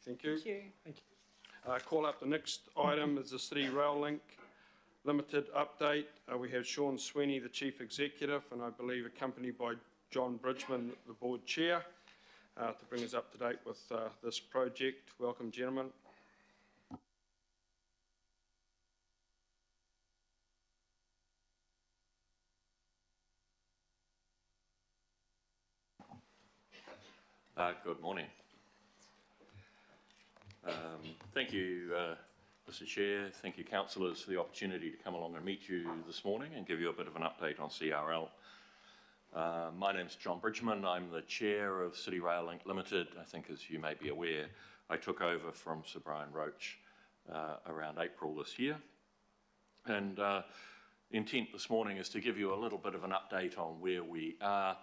Thank you. Thank you. Thank you. Call up the next item is the City Rail Link Limited update. We have Sean Sweeney, the Chief Executive, and I believe accompanied by John Bridgman, the Board Chair, to bring us up to date with this project. Welcome, gentlemen. Good morning. Thank you, Mr Chair. Thank you, councillors, for the opportunity to come along and meet you this morning and give you a bit of an update on CRL. My name's John Bridgman. I'm the Chair of City Rail Link Limited. I think, as you may be aware, I took over from Sir Brian Roach around April this year. And the intent this morning is to give you a little bit of an update on where we are,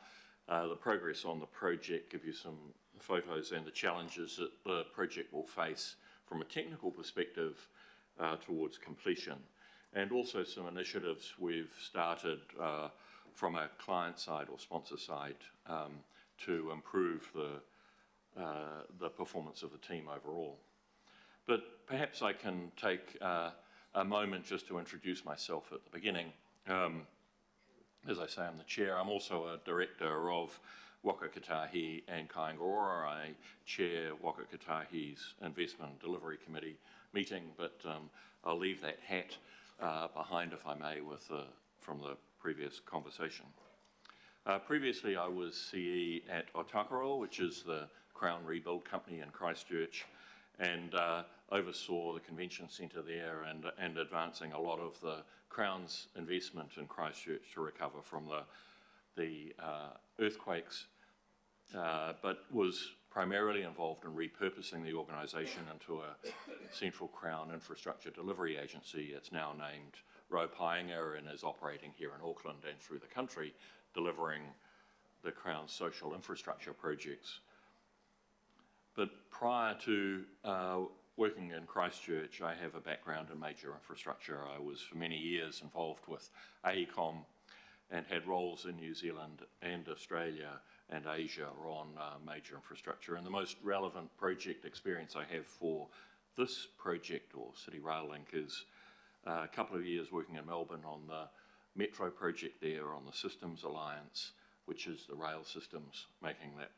the progress on the project, give you some photos and the challenges that the project will face from a technical perspective towards completion, and also some initiatives we've started from a client side or sponsor side to improve the performance of the team overall. But perhaps I can take a moment just to introduce myself at the beginning. As I say, I'm the chair. I'm also a director of Waka Kotahi and Kaingaroa. I chair Waka Kotahi's Investment and Delivery Committee meeting, but I'll leave that hat behind, if I may, from the previous conversation. Previously, I was CE at Ōtākaro, which is the Crown Rebuild Company in Christchurch, and oversaw the convention centre there and advancing a lot of the Crown's investment in Christchurch to recover from the earthquakes, but was primarily involved in repurposing the organisation into a central Crown infrastructure delivery agency. It's now named Roe Paenga and is operating here in Auckland and through the country, delivering the Crown's social infrastructure projects. But prior to working in Christchurch, I have a background in major infrastructure. I was for many years involved with AECOM and had roles in New Zealand and Australia and Asia on major infrastructure. And the most relevant project experience I have for this project, or City Rail Link, is a couple of years working in Melbourne on the Metro project there, on the Systems Alliance, which is the rail systems making that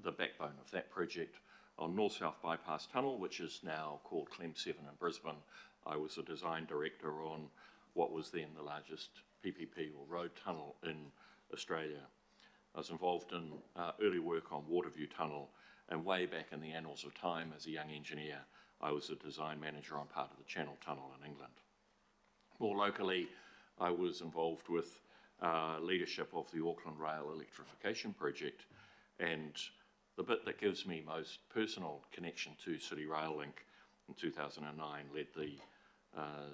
the backbone of that project. On North-South Bypass Tunnel, which is now called Clem 7 in Brisbane, I was a design director on what was then the largest PPP or road tunnel in Australia. I was involved in early work on Waterview Tunnel, and way back in the annals of time as a young engineer, I was a design manager on part of the Channel Tunnel in England. More locally, I was involved with leadership of the Auckland Rail Electrification Project, and the bit that gives me most personal connection to City Rail Link in 2009 led the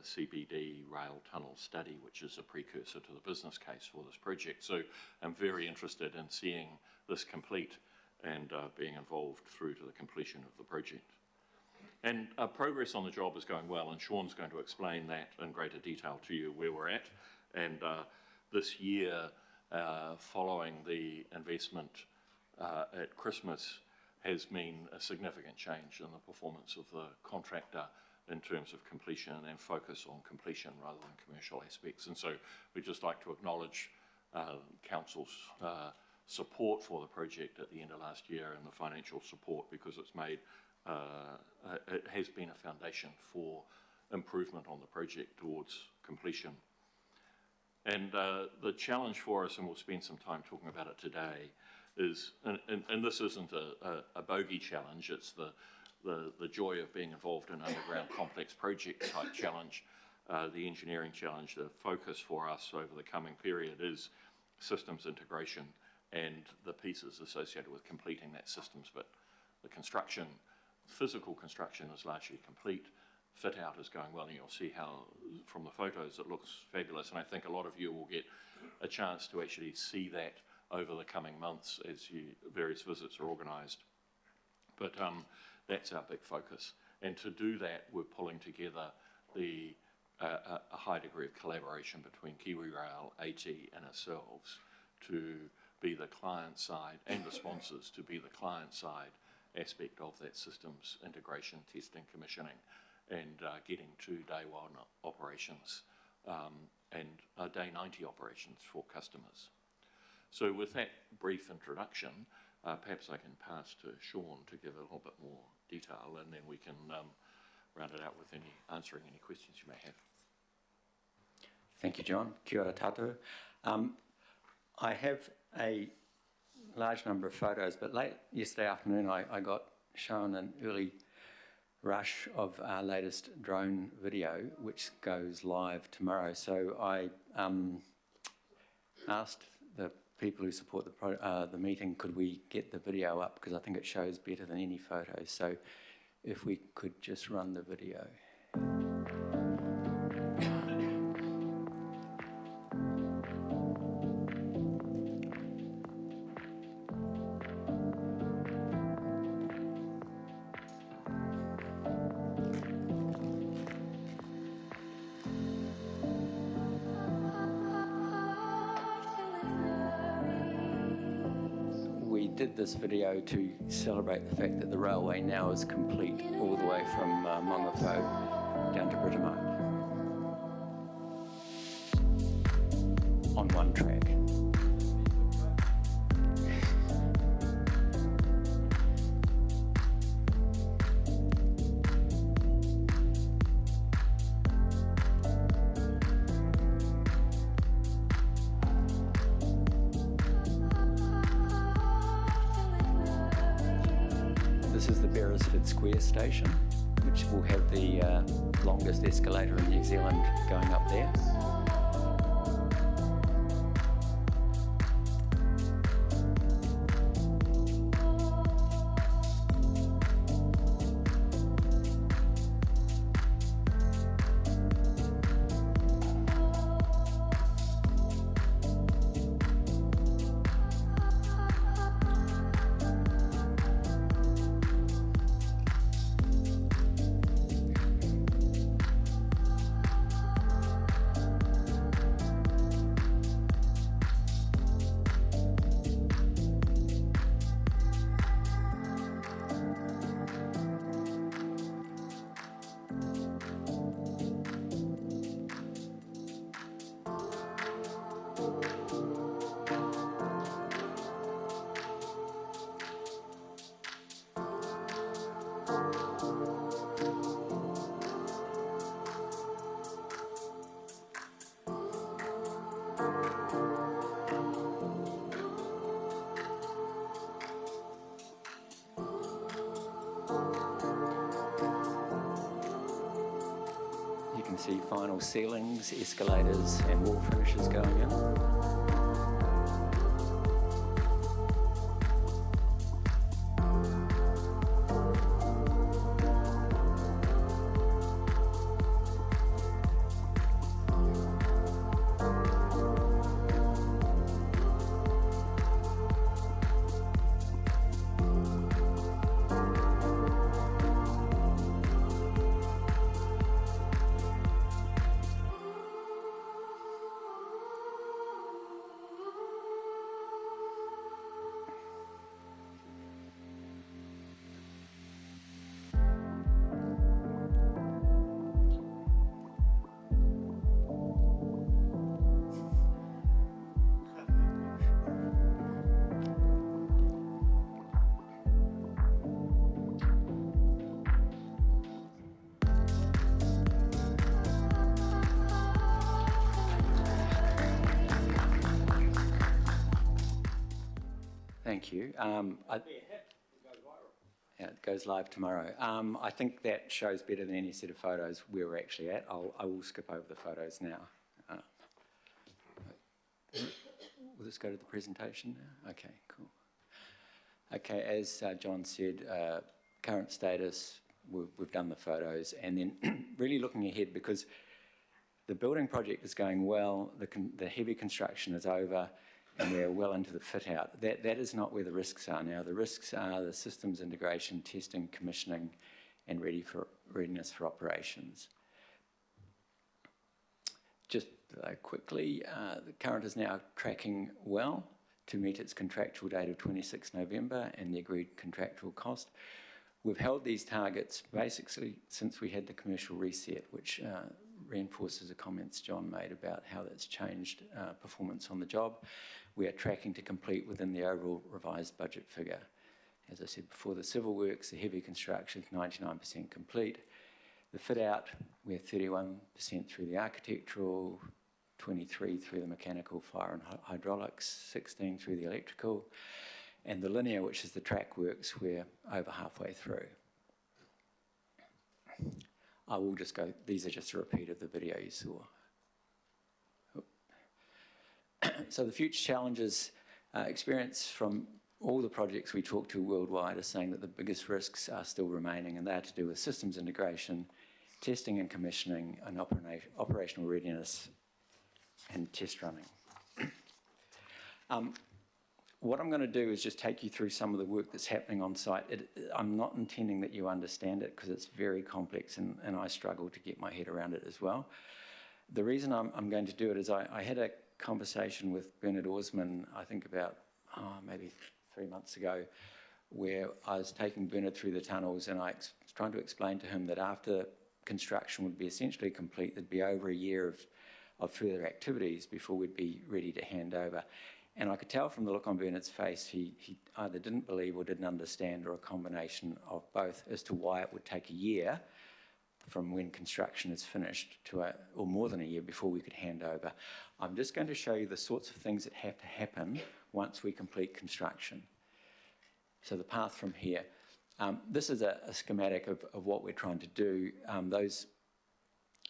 CBD rail tunnel study, which is a precursor to the business case for this project. So I'm very interested in seeing this complete and being involved through to the completion of the project. And progress on the job is going well, and Sean's going to explain that in greater detail to you where we're at. And this year, following the investment at Christmas, has been a significant change in the performance of the contractor in terms of completion and focus on completion rather than commercial aspects. And so we'd just like to acknowledge Council's support for the project at the end of last year and the financial support, because it's made, it has been a foundation for improvement on the project towards completion. And the challenge for us, and we'll spend some time talking about it today, is, and this isn't a bogey challenge, it's the joy of being involved in underground complex project type challenge, the engineering challenge. The focus for us over the coming period is systems integration and the pieces associated with completing that systems bit. The construction, physical construction is largely complete. Fit out is going well, and you'll see how from the photos it looks fabulous, and I think a lot of you will get a chance to actually see that over the coming months as various visits are organised. But that's our big focus, and to do that we're pulling together a high degree of collaboration between KiwiRail, AT and ourselves to be the client side, and the sponsors to be the client side aspect of that systems integration, testing, commissioning, and getting to day one operations and day 90 operations for customers. So with that brief introduction, perhaps I can pass to Sean to give a little bit more detail, and then we can round it out with answering any questions you may have. Thank you, John. Kia ora tātou. I have a large number of photos, but late yesterday afternoon I got shown an early rush of our latest drone video, which goes live tomorrow. So I asked the people who support the meeting, could we get the video up, because I think it shows better than any photos. So if we could just run the video. We did this video to celebrate the fact that the railway now is complete all the way from Mongafo down to Britomart on one track. This is the Beresford Square station, which will have the longest escalator in New Zealand going up there. You can see final ceilings, escalators and wall finishes going in. Thank you. Yeah, it goes live tomorrow. I think that shows better than any set of photos where we're actually at. I will skip over the photos now. Will this go to the presentation now? Okay, cool. Okay, as John said, current status, we've done the photos, and then really looking ahead, because the building project is going well, the heavy construction is over, and we're well into the fit out. That is not where the risks are now. The risks are the systems integration, testing, commissioning, and readiness for operations. Just quickly, the current is now tracking well. to meet its contractual date of 26 November and the agreed contractual cost. We've held these targets basically since we had the commercial reset, which reinforces the comments John made about how that's changed performance on the job. We are tracking to complete within the overall revised budget figure. As I said before, the civil works, the heavy construction is 99% complete. The fit out, we're 31% through the architectural, 23 through the mechanical, fire and hydraulics, 16 through the electrical, and the linear, which is the track works, we're over halfway through. I will just go, these are just a repeat of the video you saw. So the future challenges experience from all the projects we talk to worldwide are saying that the biggest risks are still remaining, and they are to do with systems integration, testing and commissioning, and operational readiness and test running. What I'm going to do is just take you through some of the work that's happening on site. I'm not intending that you understand it because it's very complex and I struggle to get my head around it as well. The reason I'm going to do it is I had a conversation with Bernard Orsman, I think about maybe 3 months ago, where I was taking Bernard through the tunnels and I was trying to explain to him that after construction would be essentially complete, there'd be over a year of further activities before we'd be ready to hand over. And I could tell from the look on Bernard's face, he either didn't believe or didn't understand, or a combination of both, as to why it would take a year from when construction is finished to or more than a year before we could hand over. I'm just going to show you the sorts of things that have to happen once we complete construction. So the path from here. This is a schematic of what we're trying to do. Those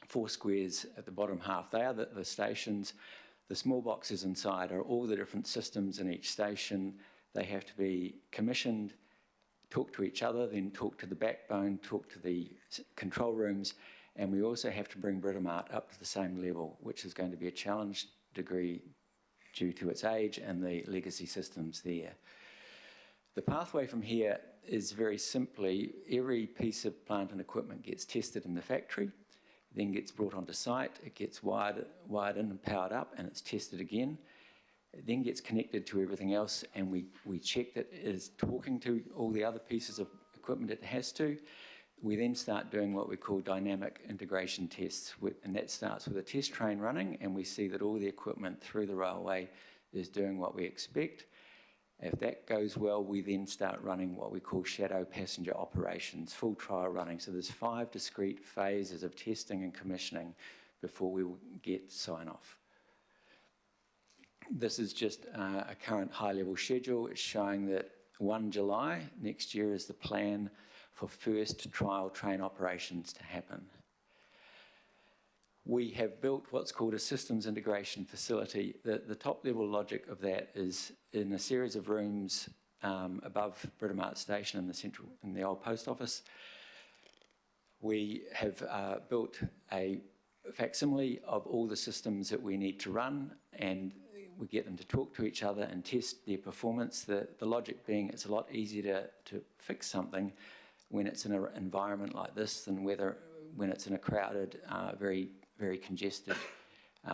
4 squares at the bottom half, they are the stations. The small boxes inside are all the different systems in each station. They have to be commissioned, talk to each other, then talk to the backbone, talk to the control rooms, and we also have to bring Britomart up to the same level, which is going to be a challenge degree due to its age and the legacy systems there. The pathway from here is very simply, every piece of plant and equipment gets tested in the factory, then gets brought onto site, it gets wired in and powered up, and it's tested again. It then gets connected to everything else, and we check that it is talking to all the other pieces of equipment it has to. We then start doing what we call dynamic integration tests, and that starts with a test train running, and we see that all the equipment through the railway is doing what we expect. If that goes well, we then start running what we call shadow passenger operations, full trial running. So there's 5 discrete phases of testing and commissioning before we will get sign-off. This is just a current high-level schedule. It's showing that 1 July next year is the plan for first trial train operations to happen. We have built what's called a systems integration facility. The top-level logic of that is in a series of rooms above Britomart Station in the old post office. We have built a facsimile of all the systems that we need to run, and we get them to talk to each other and test their performance. The logic being it's a lot easier to fix something when it's in an environment like this than when it's in a crowded, very congested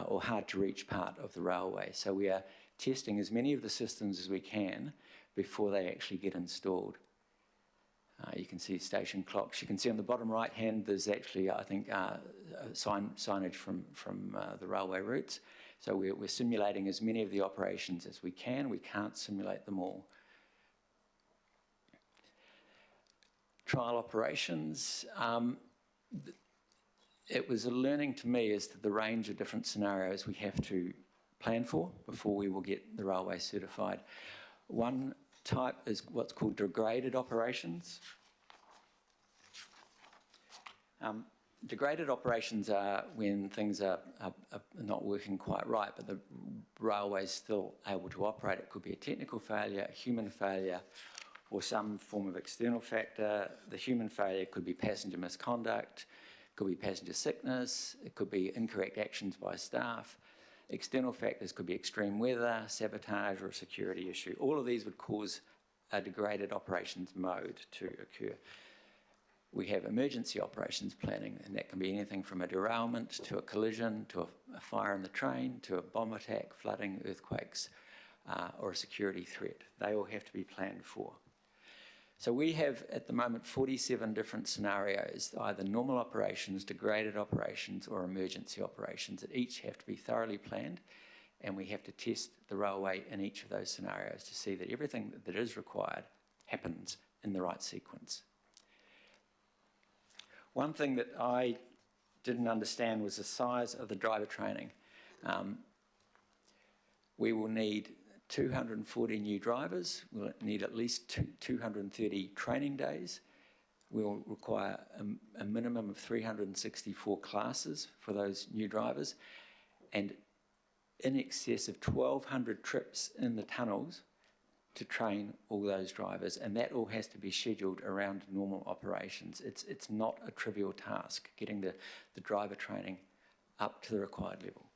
or hard to reach part of the railway. So we are testing as many of the systems as we can before they actually get installed. You can see station clocks. You can see on the bottom right hand there's actually, I think, signage from the railway routes. So we're simulating as many of the operations as we can. We can't simulate them all. Trial operations. It was a learning to me as to the range of different scenarios we have to plan for before we will get the railway certified. One type is what's called degraded operations. Degraded operations are when things are not working quite right, but the railway is still able to operate. It could be a technical failure, a human failure, or some form of external factor. The human failure could be passenger misconduct, could be passenger sickness, it could be incorrect actions by staff. External factors could be extreme weather, sabotage, or a security issue. All of these would cause a degraded operations mode to occur. We have emergency operations planning, and that can be anything from a derailment to a collision to a fire in the train to a bomb attack, flooding, earthquakes, or a security threat. They all have to be planned for. So we have at the moment 47 different scenarios, either normal operations, degraded operations or emergency operations that each have to be thoroughly planned, and we have to test the railway in each of those scenarios to see that everything that is required happens in the right sequence. One thing that I didn't understand was the size of the driver training. We will need 240 new drivers. We'll need at least 230 training days. We'll require a minimum of 364 classes for those new drivers, and in excess of 1,200 trips in the tunnels to train all those drivers, and that all has to be scheduled around normal operations. It's not a trivial task, getting the driver training up to the required level.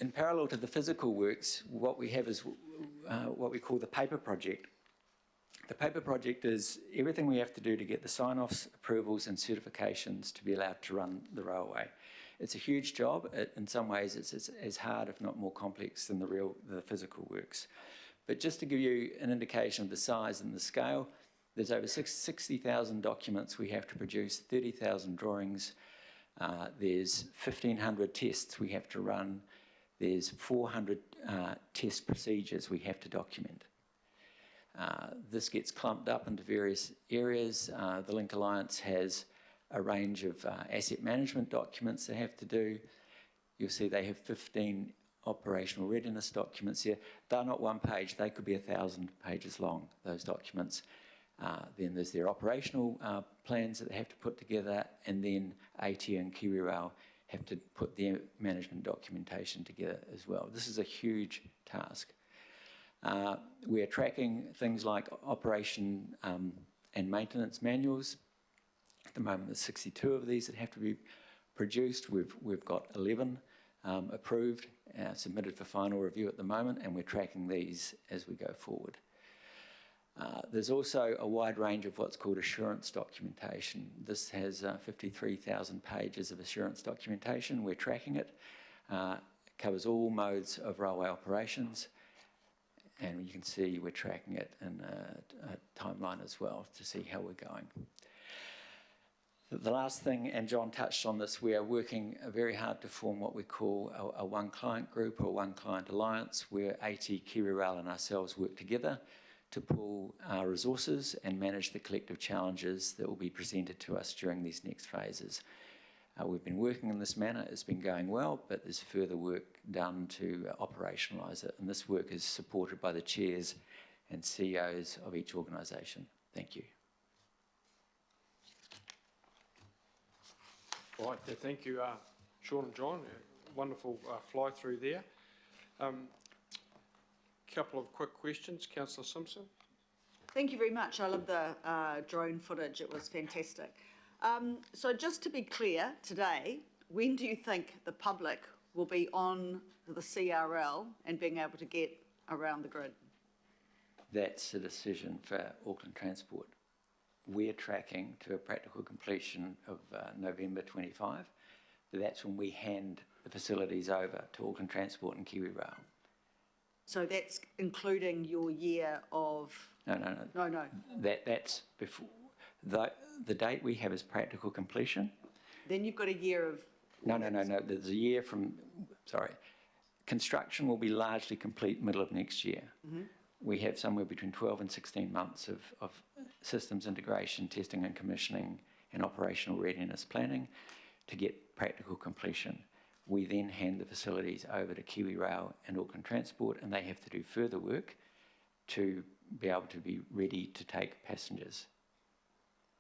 In parallel to the physical works, what we have is what we call the paper project. The paper project is everything we have to do to get the sign-offs, approvals and certifications to be allowed to run the railway. It's a huge job. In some ways it's as hard, if not more complex, than the physical works. But just to give you an indication of the size and the scale, there's over 60,000 documents we have to produce, 30,000 drawings, there's 1,500 tests we have to run, there's 400 test procedures we have to document. This gets clumped up into various areas. The Link Alliance has a range of asset management documents they have to do. You'll see they have 15 operational readiness documents here. They're not one page, they could be 1,000 pages long, those documents. Then there's their operational plans that they have to put together, and then AT and KiwiRail have to put their management documentation together as well. This is a huge task. We're tracking things like operation and maintenance manuals. At the moment there's 62 of these that have to be produced. We've got 11 approved, submitted for final review at the moment, and we're tracking these as we go forward. There's also a wide range of what's called assurance documentation. This has 53,000 pages of assurance documentation. We're tracking it. It covers all modes of railway operations, and you can see we're tracking it in a timeline as well to see how we're going. The last thing, and John touched on this, we are working very hard to form what we call a one client group or one client alliance, where AT, KiwiRail and ourselves work together to pool our resources and manage the collective challenges that will be presented to us during these next phases. We've been working in this manner, it's been going well, but there's further work done to operationalise it, and this work is supported by the chairs and CEOs of each organisation. Thank you. Right, thank you, Sean and John. Wonderful fly through there. Couple of quick questions. Councillor Simpson. Thank you very much. I love the drone footage. It was fantastic. So just to be clear, today, when do you think the public will be on the CRL and being able to get around the grid? That's a decision for Auckland Transport. We're tracking to a practical completion of November 25, but that's when we hand the facilities over to Auckland Transport and KiwiRail. So that's including your year of... No. That's before. The date we have is practical completion. Then you've got a year of... No. There's a year from... Sorry. Construction will be largely complete middle of next year. Mm-hmm. We have somewhere between 12 and 16 months of systems integration, testing and commissioning, and operational readiness planning to get practical completion. We then hand the facilities over to KiwiRail and Auckland Transport, and they have to do further work to be able to be ready to take passengers.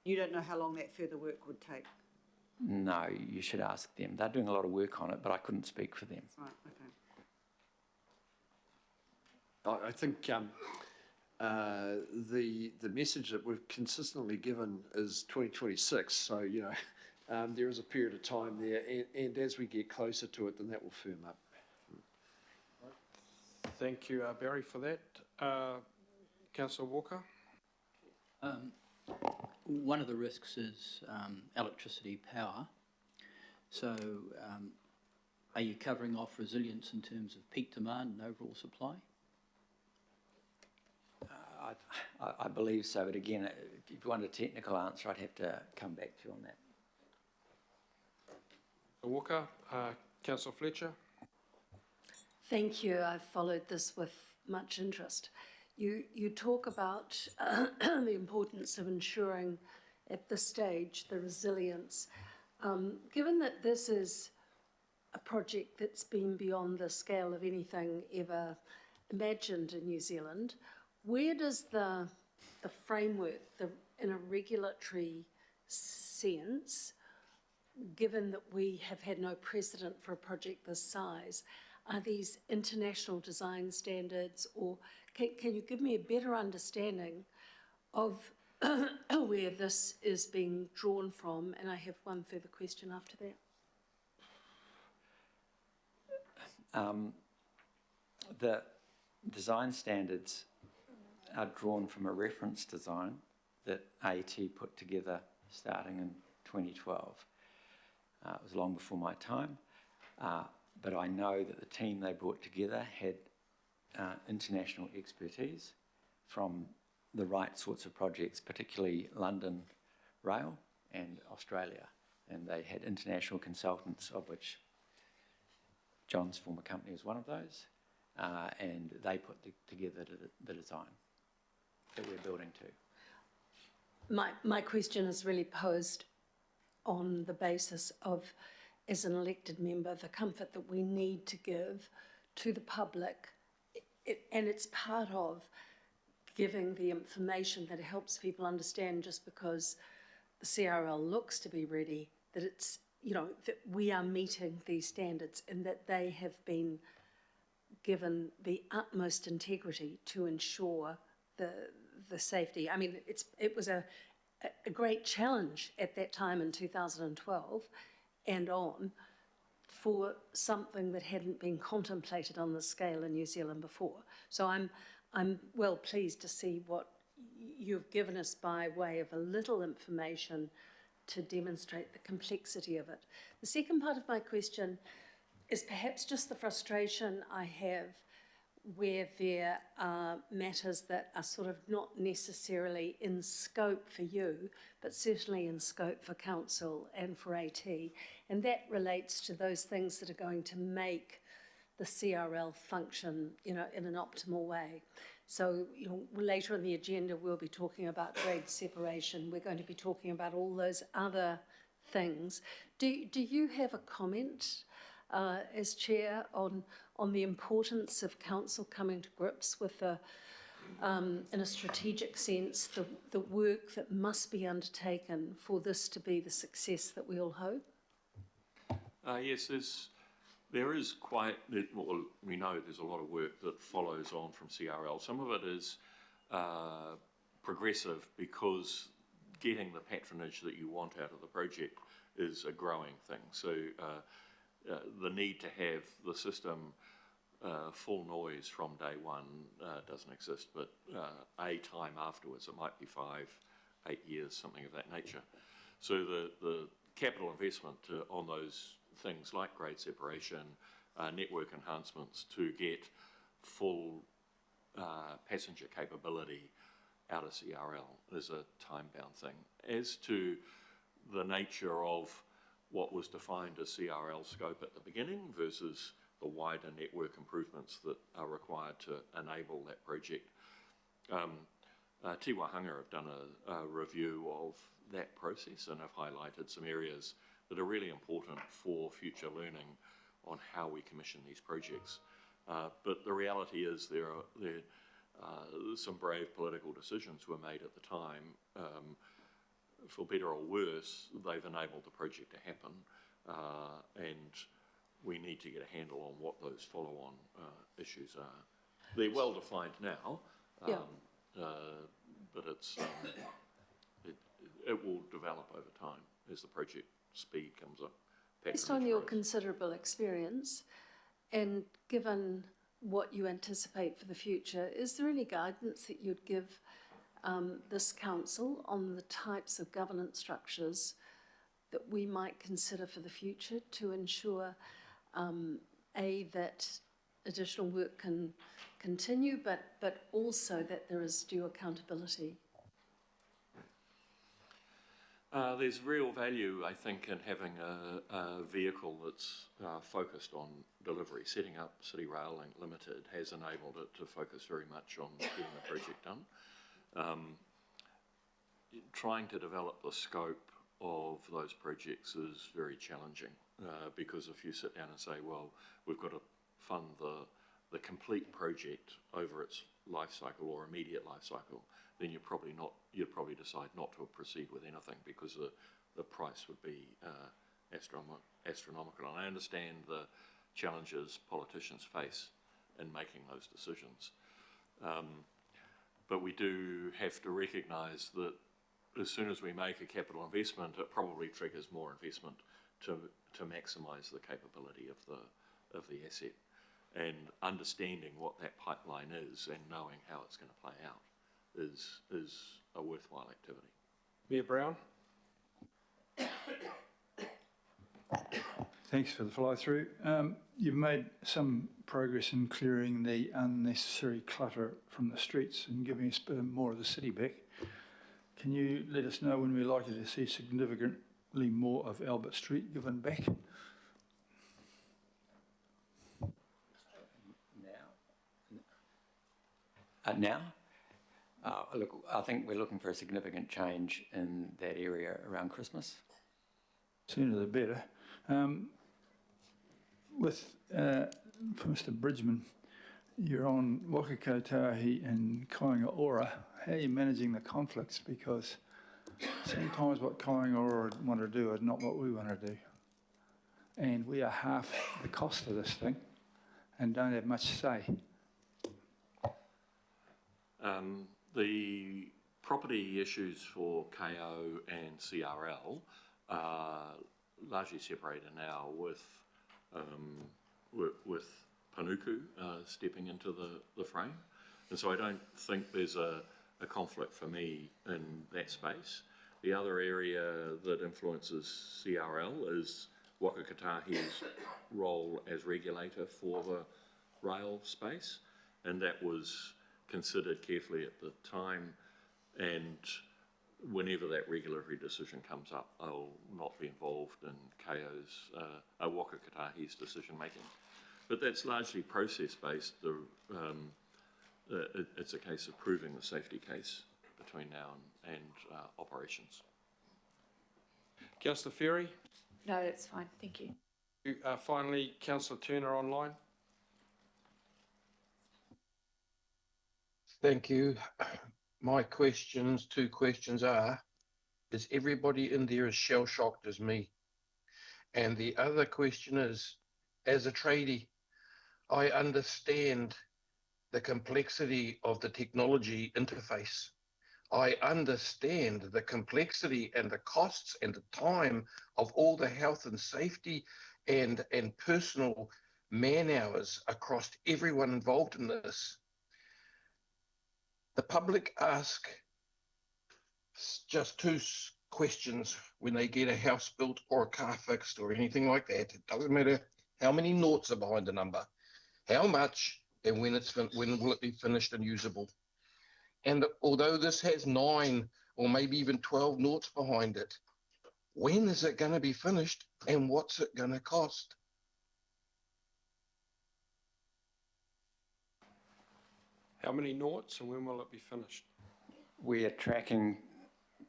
You don't know how long that further work would take? No, you should ask them. They're doing a lot of work on it, but I couldn't speak for them. Right, okay. I think the message that we've consistently given is 2026. So, you know, there is a period of time there, and as we get closer to it, then that will firm up. Thank you, Barry, for that. Councillor Walker. One of the risks is electricity power. So Are you covering off resilience in terms of peak demand and overall supply? I believe so, but again, if you want a technical answer, I'd have to come back to you on that. Walker, Councillor Fletcher. Thank you. I've followed this with much interest. You talk about the importance of ensuring at this stage the resilience. Given that this is a project that's been beyond the scale of anything ever imagined in New Zealand, where does the framework, in a regulatory sense, given that we have had no precedent for a project this size, are these international design standards, or can you give me a better understanding of where this is being drawn from? And I have one further question after that. The design standards are drawn from a reference design that AET put together starting in 2012. It was long before my time, but I know that the team they brought together had international expertise from the right sorts of projects, particularly London Rail and Australia. And they had international consultants, of which John's former company was one of those, and they put together the design that we're building to. My question is really posed on the basis of, as an elected member, the comfort that we need to give to the public, and it's part of giving the information that helps people understand, just because the CRL looks to be ready, that it's, that we are meeting these standards and that they have been given the utmost integrity to ensure the safety. I mean, it was a great challenge at that time in 2012 and on, for something that hadn't been contemplated on this scale in New Zealand before. So I'm well pleased to see what you've given us by way of a little information to demonstrate the complexity of it. The second part of my question is perhaps just the frustration I have where there are matters that are sort of not necessarily in scope for you, but certainly in scope for council and for AT. And that relates to those things that are going to make the CRL function, in an optimal way. So, later in the agenda, we'll be talking about grade separation. We're going to be talking about all those other things. Do you have a comment as chair on the importance of council coming to grips with in a strategic sense, the work that must be undertaken for this to be the success that we all hope? Yes, there is quite, well, we know there's a lot of work that follows on from CRL. Some of it is progressive, because getting the patronage that you want out of the project is a growing thing. So the need to have the system full noise from day one doesn't exist, but a time afterwards, it might be 5, 8 years, something of that nature. So the capital investment on those things like grade separation, network enhancements to get full passenger capability out of CRL is a time-bound thing. As to the nature of what was defined as CRL scope at the beginning versus the wider network improvements that are required to enable that project, Tiwa Hanga have done a review of that process and have highlighted some areas that are really important for future learning on how we commission these projects. But the reality is there are some brave political decisions were made at the time. For better or worse, they've enabled the project to happen, and we need to get a handle on what those follow-on issues are. They're well defined now, but it will develop over time as the project speed comes up. Based on your considerable experience, and given what you anticipate for the future, is there any guidance that you'd give this council on the types of governance structures that we might consider for the future to ensure that additional work can continue, but also that there is due accountability. There's real value, I think, in having a vehicle that's focused on delivery. Setting up City Rail Link Limited has enabled it to focus very much on getting the project done. Trying to develop the scope of those projects is very challenging because if you sit down and say, well, we've got to fund the complete project over its life cycle or immediate life cycle, then you'd probably decide not to proceed with anything because the price would be astronomical. And I understand the challenges politicians face in making those decisions. But we do have to recognise that as soon as we make a capital investment, it probably triggers more investment to maximise the capability of the asset. And understanding what that pipeline is and knowing how it's going to play out is a worthwhile activity. Mayor Brown? Thanks for the follow through. You've made some progress in clearing the unnecessary clutter from the streets and giving us more of the city back. Can you let us know when we're likely to see significantly more of Albert Street given back? Now? Look, I think we're looking for a significant change in that area around Christmas. Sooner the better. For Mr. Bridgman, you're on Wakakotahi and Kāinga Ora. How are you managing the conflicts? Because sometimes what Kāinga Ora want to do is not what we want to do. And we are half the cost of this thing and don't have much say. The property issues for KO and CRL are largely separated now with Panuku stepping into the frame. And so I don't think there's a conflict for me in that space. The other area that influences CRL is Wakakotahi's role as regulator for the rail space, and that was considered carefully at the time, and whenever that regulatory decision comes up, I'll not be involved in Wakakotahi's decision making. But that's largely process-based. It's a case of proving the safety case between now and operations. Councillor Ferry? No, that's fine, thank you. Finally, Councillor Turner online. Thank you. My two questions are, is everybody in there as shell-shocked as me? And the other question is, as a tradie, I understand the complexity of the technology interface. I understand the complexity and the costs and the time of all the health and safety and personal man hours across everyone involved in this. The public ask just two questions when they get a house built or a car fixed or anything like that. It doesn't matter how many noughts are behind the number, how much, and when will it be finished and usable. And although this has 9 or maybe even 12 noughts behind it, when is it going to be finished and what's it going to cost? How many noughts and when will it be finished? We are tracking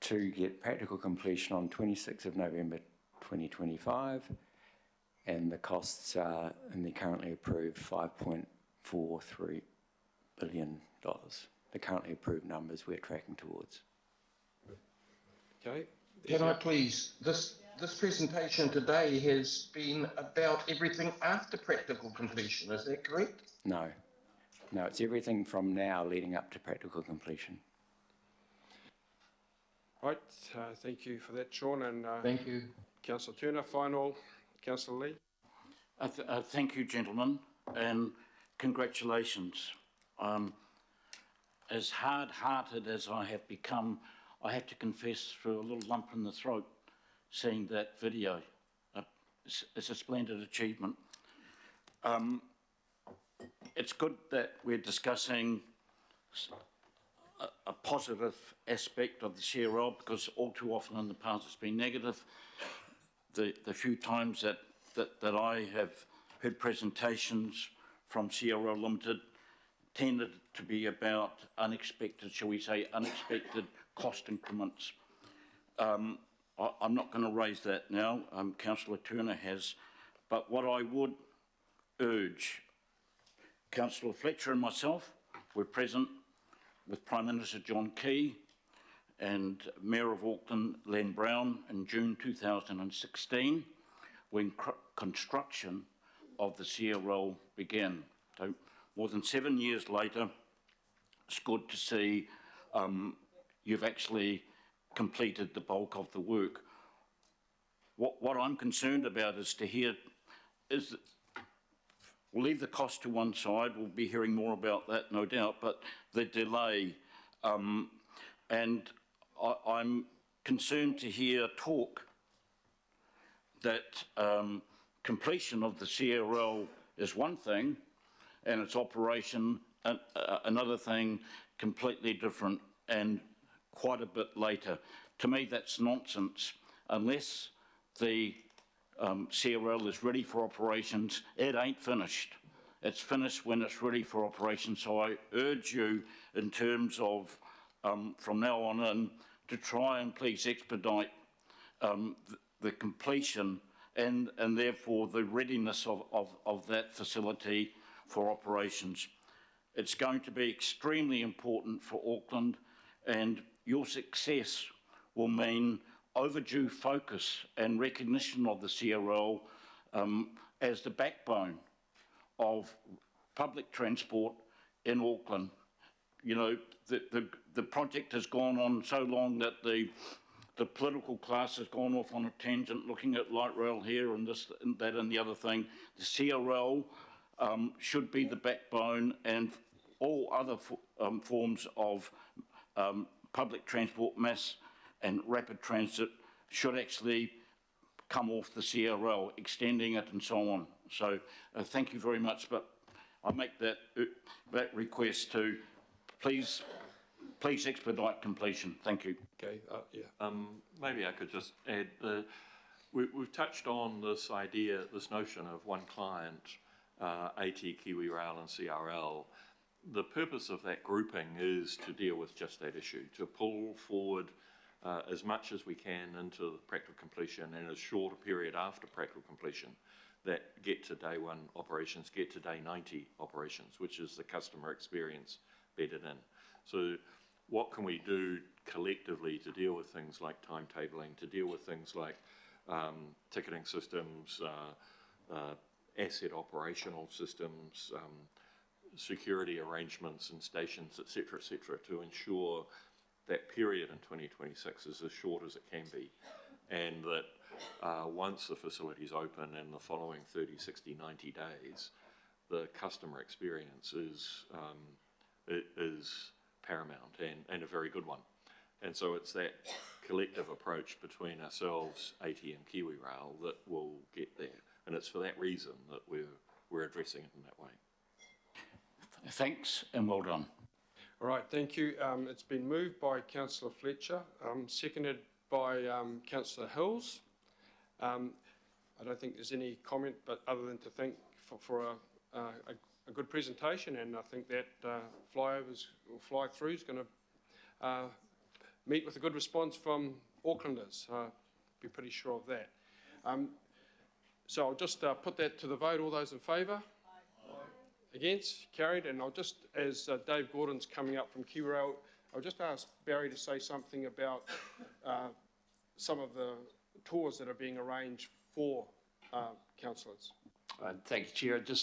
to get practical completion on 26th of November 2025, and the costs are in the currently approved $5.43 billion. The currently approved numbers we're tracking towards. Okay. Can I please, this presentation today has been about everything after practical completion, is that correct? No, it's everything from now leading up to practical completion. Right, thank you for that, Sean, and Thank you. Councillor Turner. Final, Councillor Lee. Thank you, gentlemen, and congratulations. As hard-hearted as I have become, I have to confess, through a little lump in the throat, seeing that video. It's a splendid achievement. It's good that we're discussing a positive aspect of the CRL, because all too often in the past it's been negative. The few times that I have heard presentations from CRL Limited tended to be about unexpected, shall we say, unexpected cost increments. I'm not going to raise that now, Councillor Turner has, but what I would urge, Councillor Fletcher and myself were present with Prime Minister John Key and Mayor of Auckland, Len Brown, in June 2016, when construction of the CRL began. So more than 7 years later, it's good to see you've actually completed the bulk of the work. What I'm concerned about is to hear, we'll leave the cost to one side, we'll be hearing more about that no doubt, but the delay, and I'm concerned to hear talk that completion of the CRL is one thing and its operation another thing completely different and quite a bit later. To me, that's nonsense. Unless the CRL is ready for operations, it ain't finished. It's finished when it's ready for operations. So I urge you, in terms of from now on in, to try and please expedite the completion and therefore the readiness of that facility for operations. It's going to be extremely important for Auckland, and your success will mean overdue focus and recognition of the CRL as the backbone of public transport in Auckland. You know, the project has gone on so long that the political class has gone off on a tangent looking at light rail here and this and that and the other thing. The CRL should be the backbone, and all other forms of public transport, mass and rapid transit should actually come off the CRL, extending it and so on. So thank you very much, but I make that request to please expedite completion. Thank you. Okay, yeah. Maybe I could just add, we've touched on this idea, this notion of one client, AT, Kiwi Rail and CRL. The purpose of that grouping is to deal with just that issue, to pull forward as much as we can into practical completion and as short a period after practical completion that get to day one operations, get to day 90 operations, which is the customer experience bedded in. So what can we do collectively to deal with things like timetabling, to deal with things like ticketing systems, asset operational systems, security arrangements and stations, et cetera, to ensure that period in 2026 is as short as it can be, and that once the facility is open in the following 30, 60, 90 days, the customer experience is paramount and a very good one. And so it's that collective approach between ourselves, AT and Kiwi Rail, that will get there. And it's for that reason that we're addressing it in that way. Thanks and well done. All right, thank you. It's been moved by Councillor Fletcher, seconded by Councillor Hills. I don't think there's any comment, but other than to thank for a good presentation, and I think that flyovers or fly-through is going to meet with a good response from Aucklanders. Be pretty sure of that. So I'll just put that to the vote. All those in favour? Against? Carried. And I'll just, as Dave Gordon's coming up from Kiwi Rail, I'll just ask Barry to say something about some of the tours that are being arranged for councillors. Thank you, Chair. Just